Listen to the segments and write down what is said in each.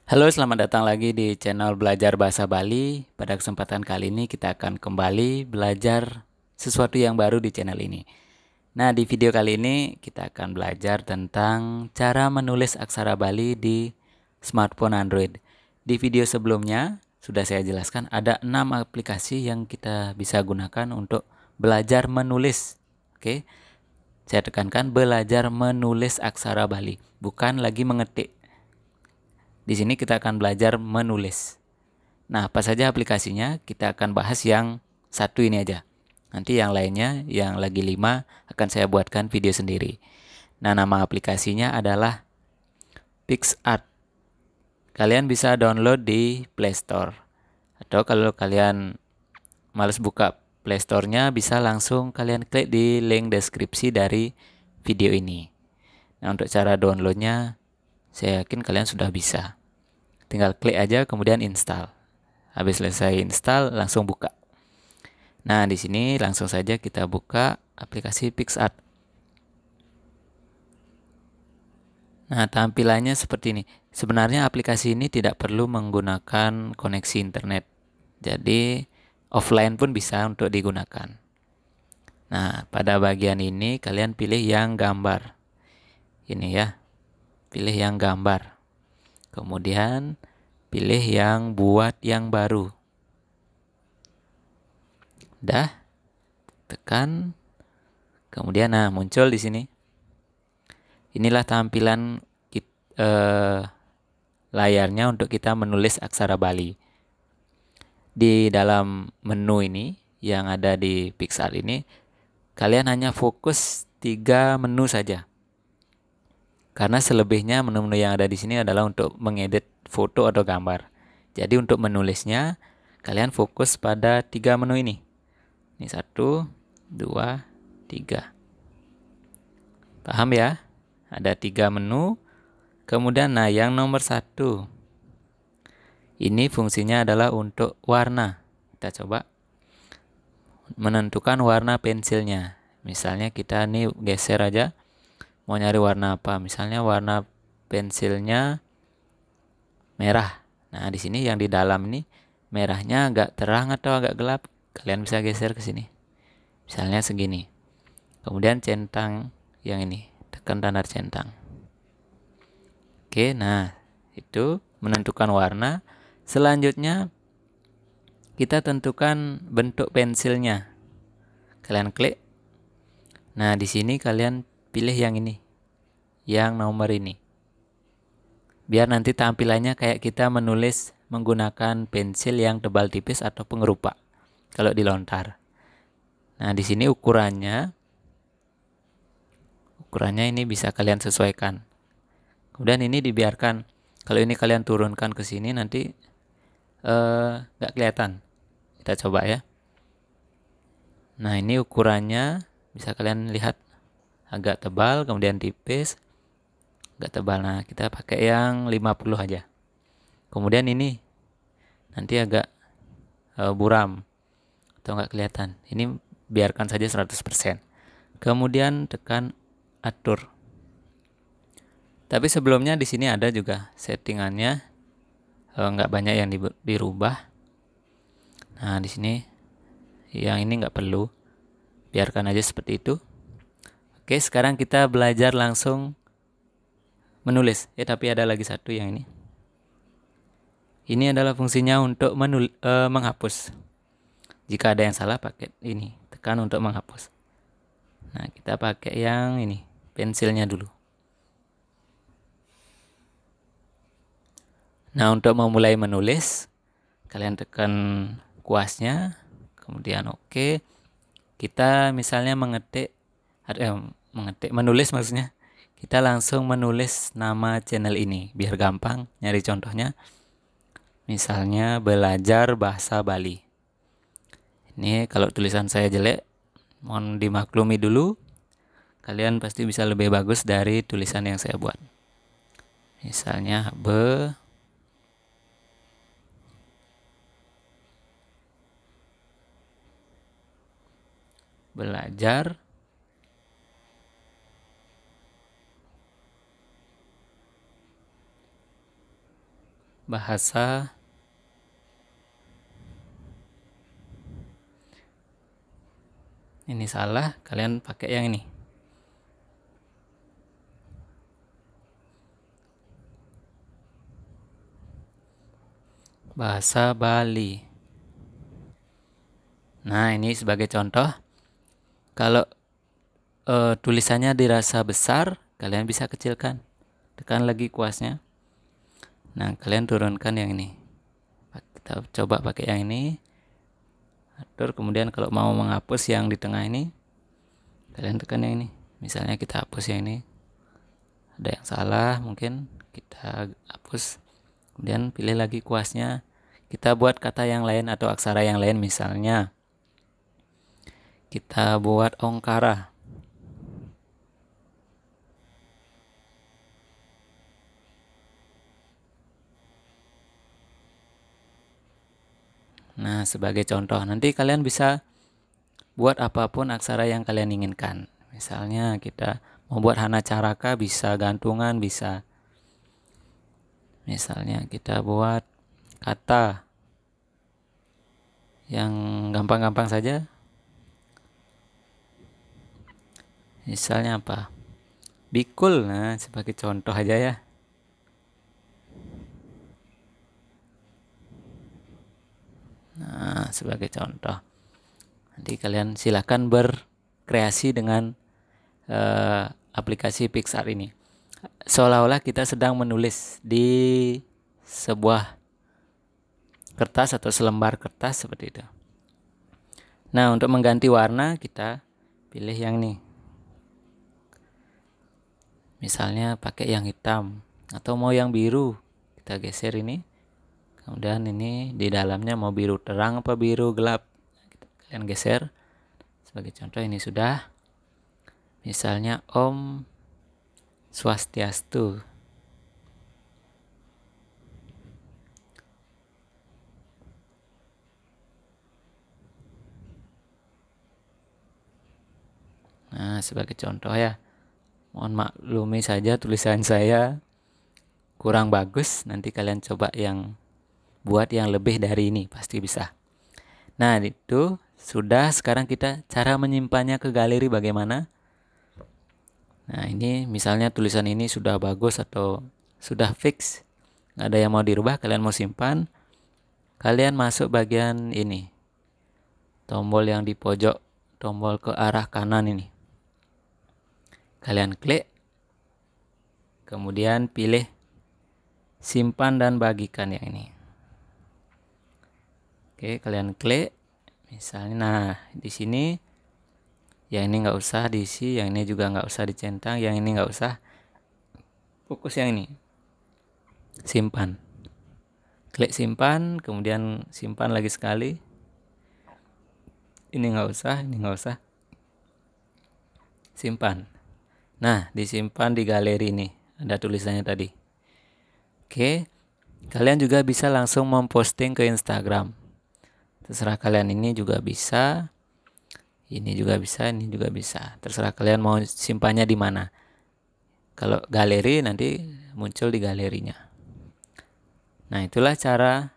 Halo, selamat datang lagi di channel Belajar Bahasa Bali. Pada kesempatan kali ini kita akan kembali belajar sesuatu yang baru di channel ini. Nah, di video kali ini kita akan belajar tentang cara menulis aksara Bali di smartphone Android. Di video sebelumnya sudah saya jelaskan ada 6 aplikasi yang kita bisa gunakan untuk belajar menulis. Oke, saya tekankan belajar menulis aksara Bali, bukan lagi mengetik. Di sini kita akan belajar menulis. Nah, apa saja aplikasinya? Kita akan bahas yang satu ini aja. Nanti yang lainnya, yang lagi 5, akan saya buatkan video sendiri. Nah, nama aplikasinya adalah PixArt. Kalian bisa download di Play Store. Atau kalau kalian males buka Play Store-nya, bisa langsung kalian klik di link deskripsi dari video ini. Nah, untuk cara downloadnya, saya yakin kalian sudah bisa. Tinggal klik aja, kemudian install. Habis selesai install, langsung buka. Nah, di sini langsung saja kita buka aplikasi PixArt. Nah, tampilannya seperti ini. Sebenarnya aplikasi ini tidak perlu menggunakan koneksi internet. Jadi, offline pun bisa untuk digunakan. Nah, pada bagian ini kalian pilih yang gambar. Ini ya, pilih yang gambar. Kemudian, pilih yang buat yang baru. Dah, tekan. Kemudian, nah muncul di sini. Inilah tampilan layarnya untuk kita menulis aksara Bali. Di dalam menu ini yang ada di PixArt ini, kalian hanya fokus 3 menu saja. Karena selebihnya menu-menu yang ada di sini adalah untuk mengedit foto atau gambar. Jadi untuk menulisnya, kalian fokus pada 3 menu ini. Ini 1, 2, 3. Paham ya? Ada 3 menu. Kemudian, nah yang nomor 1. Ini fungsinya adalah untuk warna. Kita coba menentukan warna pensilnya. Misalnya kita nih geser aja. Mau nyari warna apa? Misalnya warna pensilnya merah. Nah, di sini yang di dalam ini merahnya agak terang atau agak gelap. Kalian bisa geser ke sini. Misalnya segini. Kemudian centang yang ini. Tekan tanda centang. Oke, nah itu menentukan warna. Selanjutnya kita tentukan bentuk pensilnya. Kalian klik. Nah, di sini kalian pilih yang ini. Yang nomor ini. Biar nanti tampilannya kayak kita menulis menggunakan pensil yang tebal tipis atau pengerupak kalau dilontar. Nah, di sini ukurannya ini bisa kalian sesuaikan. Kemudian ini dibiarkan. Kalau ini kalian turunkan ke sini nanti nggak kelihatan. Kita coba ya. Nah, ini ukurannya bisa kalian lihat agak tebal, kemudian tipis, agak tebal. Nah, kita pakai yang 50 aja. Kemudian ini nanti agak buram atau nggak kelihatan. Ini biarkan saja 100%. Kemudian tekan atur. Tapi sebelumnya di sini ada juga settingannya, nggak banyak yang dirubah. Nah, di sini yang ini nggak perlu, biarkan aja seperti itu. Oke, sekarang kita belajar langsung menulis. Tapi ada lagi satu yang ini. Ini adalah fungsinya untuk menghapus. Jika ada yang salah pakai ini, tekan untuk menghapus. Nah, kita pakai yang ini, pensilnya dulu. Nah, untuk memulai menulis, kalian tekan kuasnya, kemudian oke. Kita misalnya menulis maksudnya. Kita langsung menulis nama channel ini, biar gampang nyari contohnya. Misalnya belajar bahasa Bali. Ini kalau tulisan saya jelek, mohon dimaklumi dulu. Kalian pasti bisa lebih bagus dari tulisan yang saya buat. Misalnya belajar bahasa ini salah, kalian pakai yang ini. Bahasa Bali. Nah, ini sebagai contoh. Kalau tulisannya dirasa besar, kalian bisa kecilkan. Tekan lagi kuasnya. Nah, kalian turunkan yang ini. Kita coba pakai yang ini. Atur, kemudian kalau mau menghapus yang di tengah ini, kalian tekan yang ini. Misalnya kita hapus yang ini. Ada yang salah, mungkin kita hapus. Kemudian pilih lagi kuasnya. Kita buat kata yang lain atau aksara yang lain, misalnya kita buat ongkara. Nah, sebagai contoh, nanti kalian bisa buat apapun aksara yang kalian inginkan. Misalnya kita mau buat hana caraka, bisa gantungan, bisa. Misalnya kita buat kata yang gampang-gampang saja. Misalnya apa? Bikul, nah sebagai contoh aja ya. Nah, sebagai contoh. Nanti kalian silakan berkreasi dengan aplikasi PicsArt ini. Seolah-olah kita sedang menulis di sebuah kertas atau selembar kertas seperti itu. Nah, untuk mengganti warna kita pilih yang ini. Misalnya pakai yang hitam atau mau yang biru. Kita geser ini. Kemudian ini di dalamnya mau biru terang apa biru gelap. Kalian geser. Sebagai contoh ini sudah. Misalnya Om Swastiastu. Nah, sebagai contoh ya. Mohon maklumi saja tulisan saya kurang bagus. Nanti kalian coba yang buat yang lebih dari ini, pasti bisa. Nah, itu sudah. Sekarang kita cara menyimpannya ke galeri bagaimana? Nah, ini misalnya tulisan ini sudah bagus atau sudah fix, nggak ada yang mau dirubah, kalian mau simpan, kalian masuk bagian ini, tombol yang di pojok, tombol ke arah kanan ini. Kalian klik, kemudian pilih simpan dan bagikan yang ini. Oke, kalian klik, misalnya, nah di sini yang ini nggak usah diisi, yang ini juga nggak usah dicentang, yang ini nggak usah. Fokus yang ini, simpan. Klik simpan, kemudian simpan lagi sekali. Ini nggak usah, ini nggak usah. Simpan. Nah, disimpan di galeri ini. Ada tulisannya tadi. Oke, kalian juga bisa langsung memposting ke Instagram. Terserah kalian, ini juga bisa. Ini juga bisa, ini juga bisa. Terserah kalian mau simpannya di mana. Kalau galeri nanti muncul di galerinya. Nah, itulah cara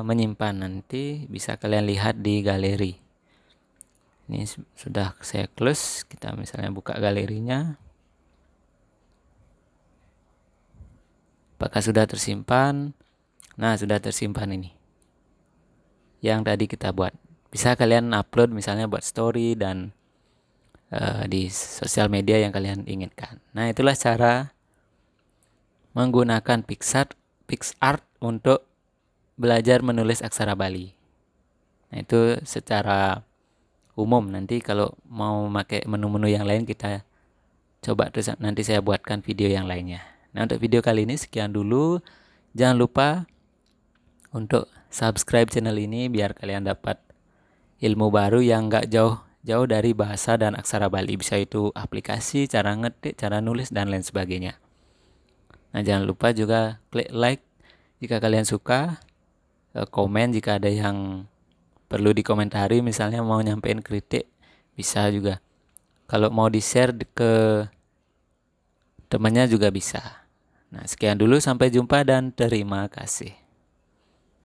menyimpan. Nanti bisa kalian lihat di galeri. Ini sudah saya close. Kita misalnya buka galerinya. Apakah sudah tersimpan? Nah, sudah tersimpan ini. Yang tadi kita buat. Bisa kalian upload misalnya buat story dan di sosial media yang kalian inginkan. Nah, itulah cara menggunakan PicsArt untuk belajar menulis aksara Bali. Nah, itu secara umum. Nanti kalau mau pakai menu-menu yang lain kita coba, terus nanti saya buatkan video yang lainnya. Nah, untuk video kali ini sekian dulu. Jangan lupa untuk subscribe channel ini biar kalian dapat ilmu baru yang gak jauh dari bahasa dan aksara Bali. Bisa itu aplikasi, cara ngetik, cara nulis, dan lain sebagainya. Nah, jangan lupa juga klik like jika kalian suka, komen jika ada yang perlu dikomentari, misalnya mau nyampein kritik, bisa juga. Kalau mau di-share ke temannya juga bisa. Nah, sekian dulu, sampai jumpa dan terima kasih.